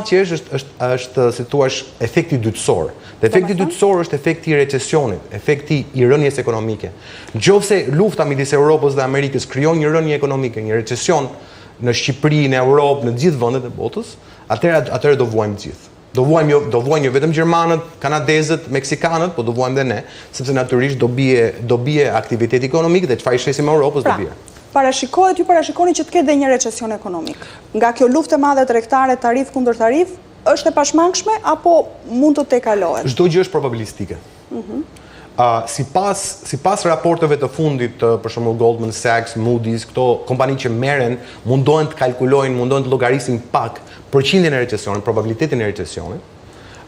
madh që është si thua efekti dytësor. Dhe efekti dytësor është efekti i recesionit, efekti i rënjes ekonomike. Nëse lufta midis Europës dhe Amerikës krijon një rënje ekonomike, një recesion në Shqipëri, në Europë, në të gjithë vendet e botës, atëherë do vuajmë të gjithë. Do vuajnë jo vetëm gjermanët, kanadezët, meksikanët, po do vuajmë dhe ne, sepse natyrisht do bie aktiviteti ekonomik dhe çfarë shesim në Europës do bie. Ju parashikoni që të ketë dhe një recesion ekonomik. Nga kjo luftë e madhe tregtare, tarif kundër tarif, është e pashmangshme apo mund të tejkalohet? Çdo gjë është probabilistike. Sipas raporteve të fundit të për shembull Goldman Sachs, Moody's, këto kompani që merren mundohen të kalkulojnë, mundohen të llogarisin pak përqindjen e recesionit, probabilitetin e recesionit.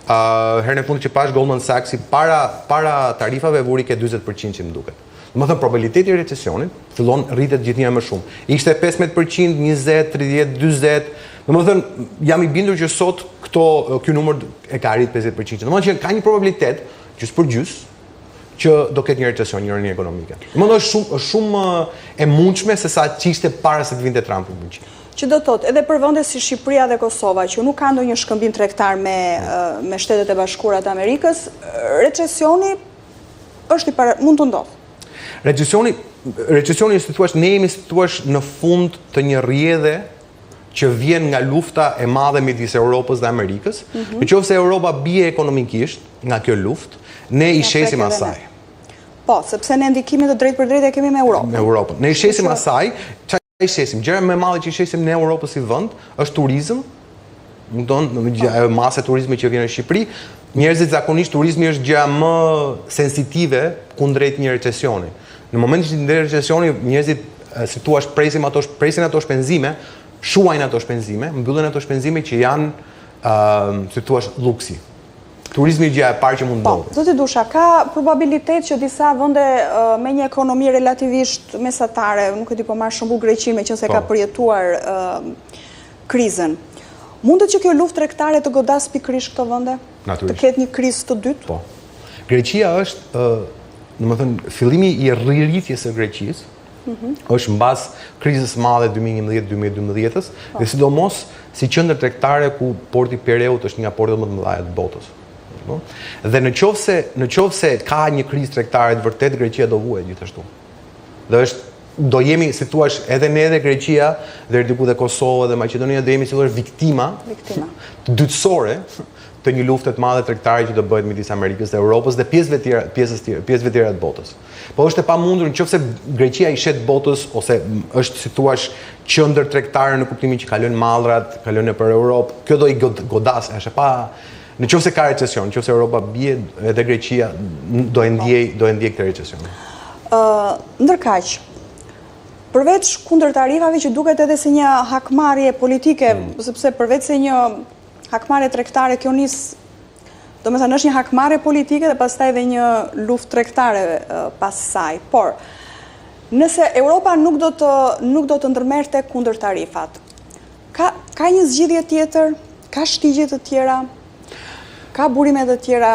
Herën e fundit që pash Goldman Sachs para tarifave vuri ke 40% që më duket. Domethënë probabiliteti i recesionit fillon rritet gjithnjëherë më shumë. Ishte 15%, 20, 30, 40. Domethënë jam i bindur që sot ky numër e ka arrit 50%. Domethënë që ka një probabilitet gjys për gjys që do ketë një recesion, një rënje ekonomike. Domethënë është shumë e mundshme se sa ç'ishte para se të vinte Trumpi në fuqi. Që do thotë, edhe për vende si Shqipëria dhe Kosova, që nuk kanë ndonjë shkëmbim tregtar me Shtetet e Bashkuara të Amerikës, recesioni mund të ndodhë. Recesioni si thua, ne jemi si thua në fund të një rrjedhe që vjen nga lufta e madhe midis Europës dhe Amerikës. Nëse Europa bie ekonomikisht nga kjo luftë, ne i shesim asaj. Po, sepse ne ndikimin të drejtë për drejtë e kemi me Europën. Me Europën. Ne i shesim asaj, çfarë i shesim? Gjëra më e madhe që i shesim ne Europës si vend është turizëm. Masa e turizmit që vjen në Shqipëri, njerëzit zakonisht turizmi është gjëja më sensitive kundrejt një recesioni. Në momentin që ndër recesioni, njerëzit si thua presin ato shpenzime, shuajnë ato shpenzime, mbyllen ato shpenzime që janë si thua luksi. Turizmi gjëja e parë që mund ndodhë. Po, zoti Dusha, ka probabilitet që disa vende me një ekonomi relativisht mesatare, nuk e di po marr shembull Greqinë, meqense ka përjetuar krizën. Mundet që kjo luftë tregtare të godas pikërisht këto vende? Natyrisht. Të ketë një krizë të dytë? Po. Greqia është, domethënë, fillimi i rririthjes së Greqisë është mbas krizës madhe 2011-2012, dhe sidomos si qendër tregtare ku porti Pireut është një nga portet më të mëdha të botës. Dhe nëse ka një krizë tregtare të vërtet, Greqia do vuajë gjithashtu. Dhe do jemi, si thua, edhe ne dhe Greqia, dhe diku dhe Kosova dhe Maqedonia do jemi si thua viktima të dytësore të një lufte të madhe tregtare që do bëhet midis Amerikës dhe Europës dhe pjesëve tjera të botës. Po është e pamundur nëse Greqia i shet botës ose është si thua qendër tregtare në kuptimin që kalojnë mallrat, kalojnë për Europë, kjo do i godas, është pa. Nëse ka recesion, nëse Europa bie, edhe Greqia do e ndjej këtë recesion. Ndërkaq, përveç kundër tarifave që duket edhe si një hakmarrje politike, sepse përveç se një hakmarrje tregtare, kjo domethënë është një hakmarrje politike dhe pastaj edhe një luftë tregtare pas saj. Por nëse Europa nuk do të ndërmerrte kundër tarifat, ka një zgjidhje tjetër, ka shtigje të tjera, ka burime të tjera?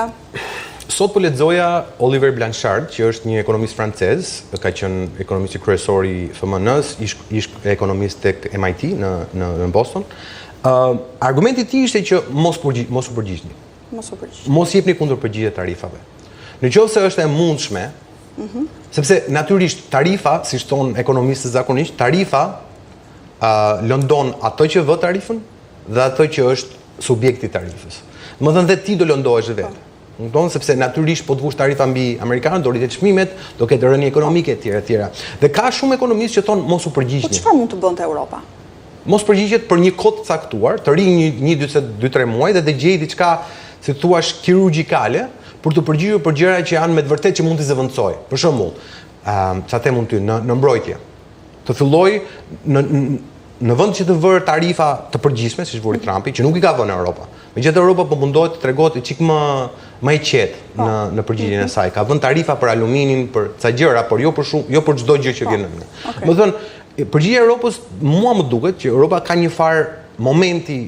Sot po lexoja Oliver Blanchard, që është një ekonomist francez, ka qenë ekonomisti kryesor i FMN-s, ish ekonomist tek MIT në Boston. Argumenti i tij ishte që mos u përgjigjni. Mos jepni kundër përgjigje tarifave. Nëse është e mundshme, sepse natyrisht tarifa, siç thon ekonomistët zakonisht, tarifa lëndon ato që vë tarifën dhe ato që është subjekti i tarifës. Domethënë dhe ti do lëndohesh vetë. Sepse natyrisht po të vush tarifa mbi amerikanët, do rritet çmimet, do ketë rënje ekonomike etj. Dhe ka shumë ekonomistë që thonë mos u përgjigjni. Po çfarë mund të bënte Europa? Mos përgjigjet për një kohë të caktuar, të rinj 2-3 muaj dhe të gjej diçka, si thua, kirurgjikale për të përgjigjur për gjëra që janë me të vërtetë që mund të zëvendësoj. Për shembull, çfarë them unë ty në mbrojtje. Të filloj në vend që të vërë tarifa të përgjithshme, siç vuri Trumpi, që nuk i ka vënë Europa. Megjithatë Europa po mundohet të tregohet çik më i qetë në përgjigjen e saj. Ka vënë tarifa për aluminin, për ca gjëra, por jo për çdo gjë që vjen në. Do të thënë, përgjigjja e Europës mua më duket që Europa ka një farë momenti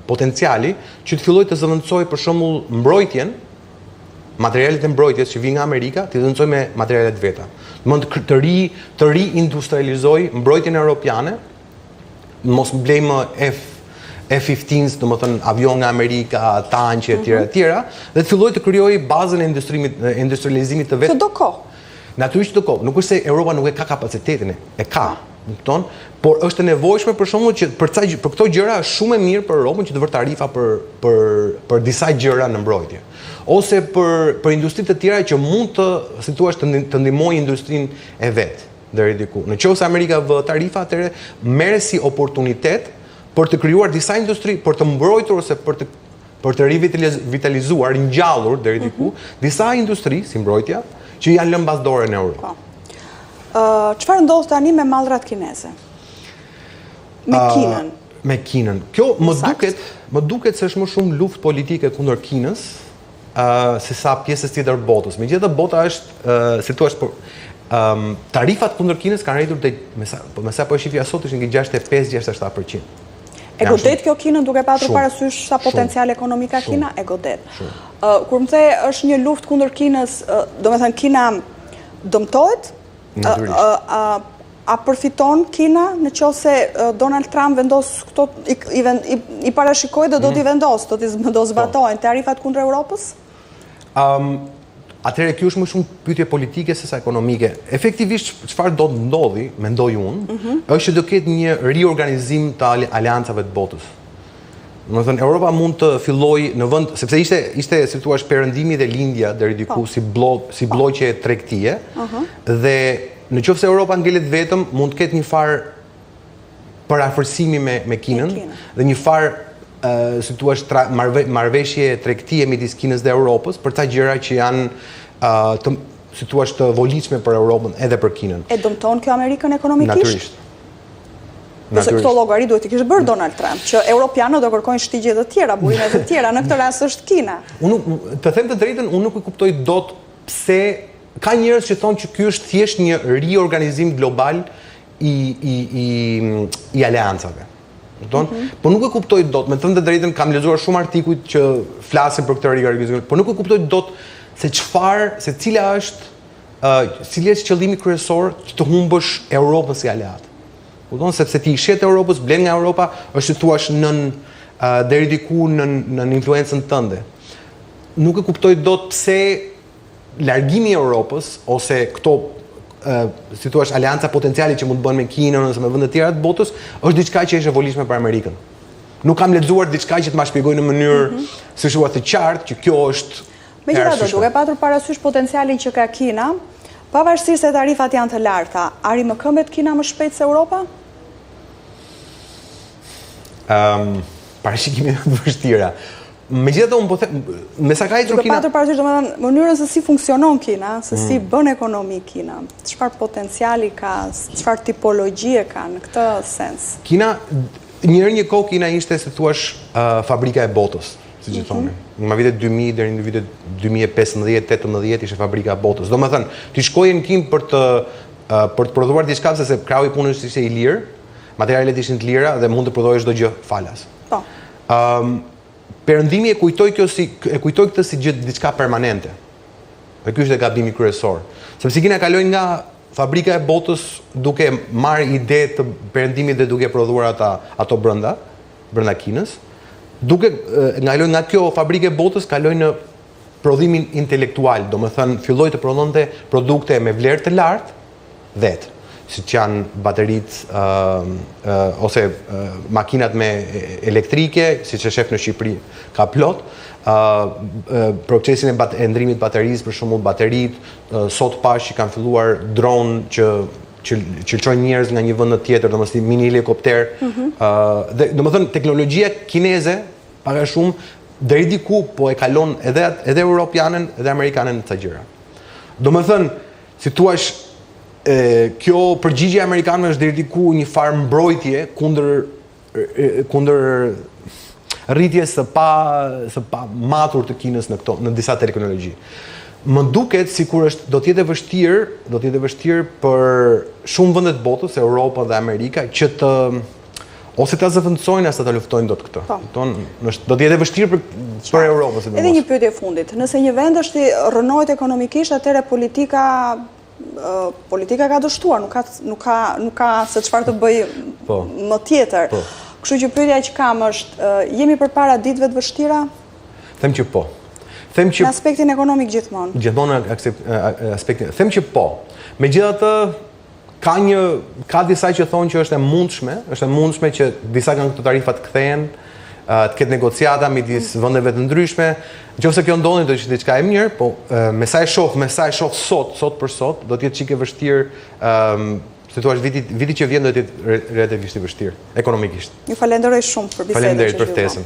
potenciali që të fillojë të zëvendësojë për shembull mbrojtjen, materialet e mbrojtjes që vijnë nga Amerika, të zëvendësojë me materialet veta. Mund të ri-industrializoj mbrojtjen europiane, mos blejmë F-15s, domethënë avion nga Amerika, tanqe etj. Dhe të fillojë të krijojë bazën e industrializimit të vet. Çdo kohë. Natyrisht çdo kohë. Nuk është se Europa nuk e ka kapacitetin, e ka, kupton? Por është e nevojshme për shembull që për këto gjëra është shumë e mirë për Europën që të vërë tarifa për disa gjëra në mbrojtje. Ose për industri të tjera që mund të ndihmojë industrinë e vet deri diku. Në qoftë se Amerika vë tarifa, atëherë merret si oportunitet për të krijuar disa industri, për të mbrojtur ose për të rivitalizuar, ngjallur deri diku disa industri si mbrojtja që janë lënë mbasdore në Europë. Çfarë ndodh tani me mallrat kineze? Me Kinën. Me Kinën. Kjo më duket se është më shumë luftë politike kundër Kinës se sa pjesës tjetër botës. Megjithatë bota është si thua tarifat kundër Kinës kanë rritur me sa po e shifja sot ishin 65-67%. E godet kjo Kinën duke patur parasysh sa potencial ekonomik ka Kina? E godet. Kur më the është një luftë kundër Kinës, do me thënë Kina dëmtohet? A përfiton Kina në qoftë se Donald Trump vendos këto i parashikoi do t'i vendos, do t'i zbatojnë tarifat kundër Europës? Atëherë kjo është më shumë pyetje politike se sa ekonomike. Efektivisht çfarë do të ndodhi, mendoj unë, është që do ketë një riorganizim të aleancave të botës. Domethënë Europa mund të fillojë në vend, sepse ishte si thua perëndimi dhe lindja deri diku si bloqe tregtie, dhe nëse Europa ngelet vetëm, mund të ketë një farë parafërsimi me Kinën dhe një farë si thua marrëveshje tregtie midis Kinës dhe Europës për ta gjëra që janë si thua të volitshme për Europën edhe për Kinën. E dëmton kjo Amerikën ekonomikisht? Natyrisht. Nëse këto llogari duhet i kishte bërë Donald Trump, që europianët do kërkojnë shtigje të tjera, burime të tjera, në këtë rast është Kina. Unë të them të drejtën, unë nuk e kuptoj dot pse ka njerëz që thonë që ky është thjesht një riorganizim global i aleancave. Po nuk e kuptoj dot, me të thënë të drejtën kam lexuar shumë artikuj që flasin për këtë riorganizim, por nuk e kuptoj dot cili është qëllimi kryesor që të humbësh Europën si aleat. Sepse ti i shet Europës, blen nga Europa, është që thuash deri diku në influencën tënde. Nuk e kuptoj dot pse largimi i Europës ose këto si thua aleanca potenciale që mund të bëhen me Kinën ose me vende të tjera të botës është diçka që është e volitshme për Amerikën. Nuk kam lexuar diçka që të ma shpjegojë në mënyrë si thua të qartë që kjo është. Megjithatë, duke patur parasysh potencialin që ka Kina, pavarësisht se tarifat janë të larta, arri më këmbet Kina më shpejt se Europa? Parashikimi të vështira. Megjithatë unë po them, me sa ka ecur Kina. Duke patur parasysh domethënë mënyrën se si funksionon Kina, se si bën ekonomi Kina, çfarë potenciali ka, çfarë tipologjie ka në këtë sens. Kina një kohë Kina ishte se thuash fabrika e botës, siç e thonë. Nga vitet 2000 deri në vitet 2015-18 ishte fabrika e botës. Domethënë, ti shkoje në Kinë për të prodhuar diçka se krahu i punës ishte i lirë, materialet ishin të lira dhe mund të prodhoje çdo gjë falas. Po. Perëndimi e kujtoi këtë si diçka permanente. Dhe ky është gabimi kryesor. Sepse Kina kaloi nga fabrika e botës duke marrë ide të perëndimit dhe duke prodhuar ato brenda Kinës. Kaloi nga kjo fabrikë e botës, kaloi në prodhimin intelektual, domethënë filloi të prodhonte produkte me vlerë të lartë vetë, siç janë bateritë ose makinat me elektrike, siç e shef në Shqipëri ka plot, procesin e ndrimit baterisë, për shembull bateritë, sot pash që kanë filluar dron që çojnë njerëz nga një vend në tjetër, domethënë mini helikopter. Dhe domethënë teknologjia kineze pak a shumë deri diku po e kalon edhe europianën edhe amerikanën në këto gjëra. Domethënë, si thua kjo përgjigje amerikanëve është deri diku një farë mbrojtje kundër rritjes së pa matur të Kinës në disa teknologji. Më duket sikur do të jetë vështirë për shumë vende të botës, Europa dhe Amerika, që ose ta zëvendësojnë as ta luftojnë dot këtë. Do të jetë vështirë për Europën. Edhe një pyetje fundit. Nëse një vend është rrënohet ekonomikisht, atëherë politika ka dështuar, nuk ka se çfarë të bëj më tjetër. Kështu që pyetja që kam është, jemi përpara ditëve të vështira? Them që po. Them që në aspektin ekonomik gjithmonë. Gjithmonë në aspektin. Them që po. Megjithatë, ka disa që thonë që është e mundshme që disa nga këto tarifa të kthehen, të ketë negociata midis vendeve të ndryshme. Nëse kjo ndodhi do të ishte diçka e mirë, po me sa e shoh sot për sot, do të jetë çike vështirë, si thua, viti që vjen do të jetë relativisht i vështirë ekonomikisht. Ju falenderoj shumë për bisedën që Faleminderit për ftesën.